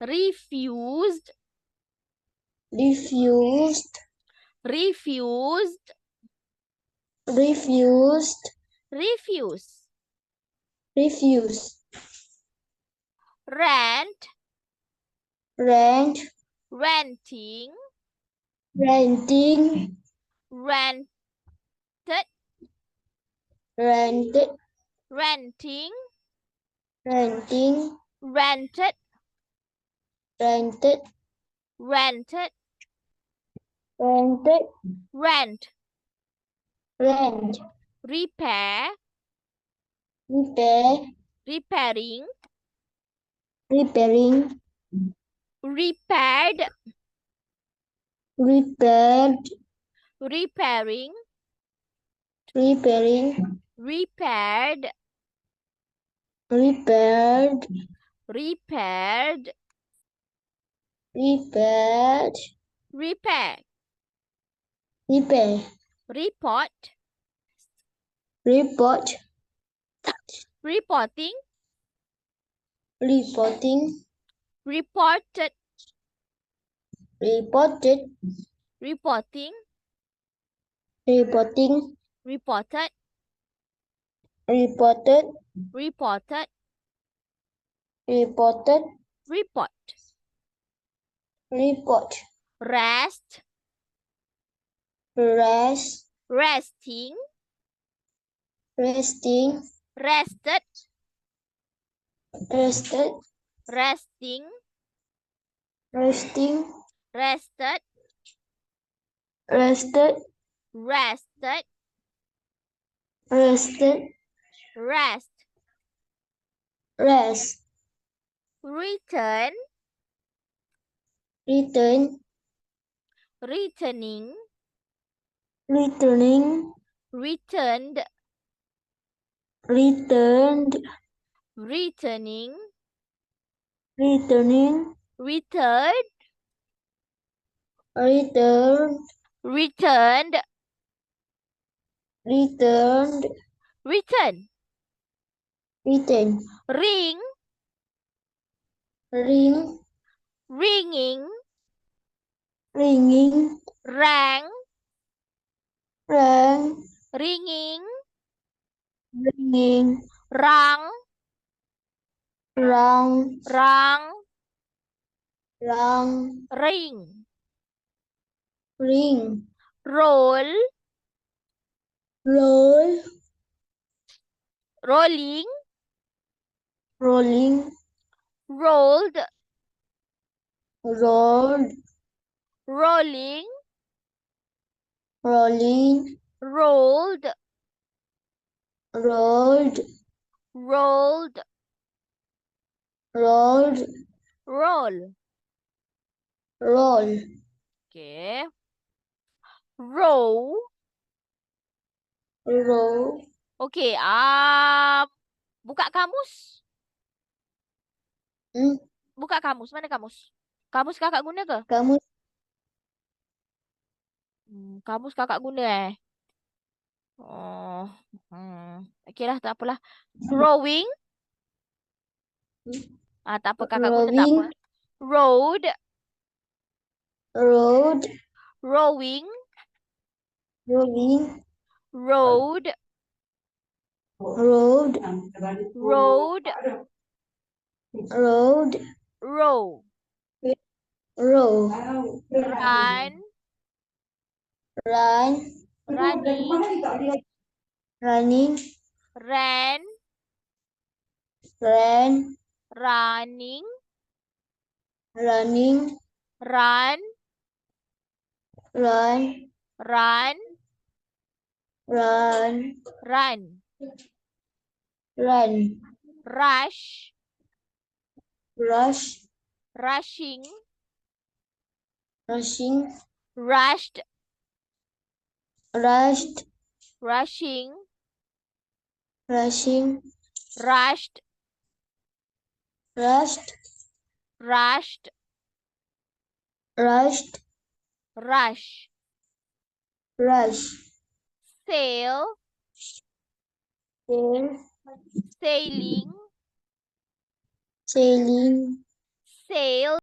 refused, refused, refused, refused, refuse, refuse, rent, rent, renting, renting, rented, rented, renting, renting, rented, rented, rented, rented, rent, rent, repair, repair, repairing, repairing, repaired, repaired, repairing, repairing, repaired, repaired, repaired, repaired, repair, repair, report, report, reporting, reporting, reported, reported, reporting, reporting, reported, reported, reported, reported, report, report, rest, rest, resting, resting, rested, rested, resting, resting, rested, rested, rested, rested, rest, rest, return, return, returning, returning, returned, returned, returning, returning, returned, returned, returned, returned, return, return, ring, ring, ringing, ringing, rang, rang, ringing, ringing, rang, rang, rang, rang, ring, ring, roll, roll, rolling, rolling, rolled, rolled, rolling, rolling, rolled, rolled, rolled, rolled, roll. roll, Okay. Row. roll, Okay. Buka kamus. Buka kamus. Mana kamus? Kamus kakak guna ke? kamu, Kamus kakak guna Oh. Okay lah, tak apalah. Rowing. Tak apa, kakak guna tak apa. rowing, Road. road, Rowing. rowing, Road. road, Road. road, Row. row, Run. run, Running. running, Ran. ran, Running. running, Run. run, Run. run, Run. run, Rush. rush, Rushing. rushing, Rushed. rushed, Rushing. rushing, Rushed. rushed, Rushed. rushed, Rush. rush, Sail. sail, Sailing. sailing, sail.